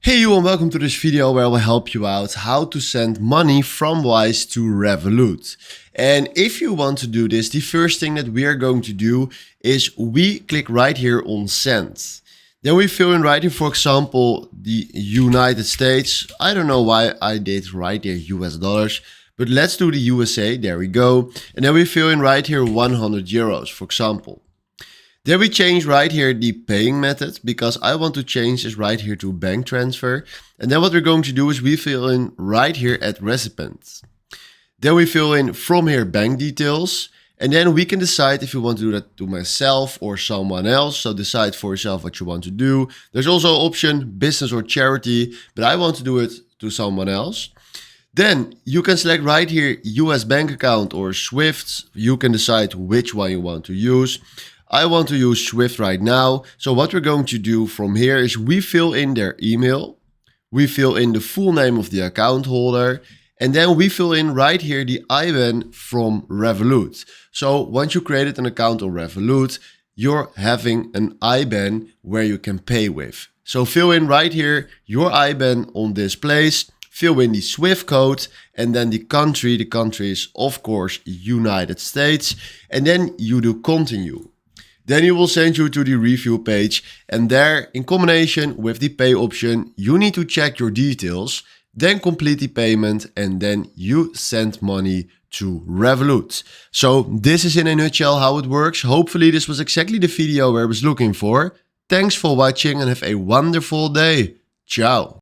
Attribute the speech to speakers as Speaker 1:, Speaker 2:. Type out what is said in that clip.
Speaker 1: Hey you and welcome to this video where I will help you out how to send money from Wise to Revolut. And if you want to do this, the first thing that we are going to do is we click right here on send. Then we fill in right here, for example, the United States. I don't know why I did right there US dollars, but let's do the USA. There we go. And then we fill in right here 100 euros, for example. Then we change right here the paying method because I want to change this right here to bank transfer. And then what we're going to do is we fill in right here at recipient. Then we fill in from here bank details. And then we can decide if you want to do that to myself or someone else. So decide for yourself what you want to do. There's also an option business or charity, but I want to do it to someone else. Then you can select right here US bank account or Swift. You can decide which one you want to use. I want to use Swift right now. So what we're going to do from here is we fill in their email. We fill in the full name of the account holder. And then we fill in right here the IBAN from Revolut. So once you created an account on Revolut, you're having an IBAN where you can pay with. So fill in right here your IBAN on this place. Fill in the Swift code and then the country. The country is of course United States. And then you do continue. Then it will send you to the review page, and there, in combination with the pay option, you need to check your details, then complete the payment, and then you send money to Revolut. So this is in a nutshell how it works. Hopefully this was exactly the video I was looking for. Thanks for watching and have a wonderful day. Ciao.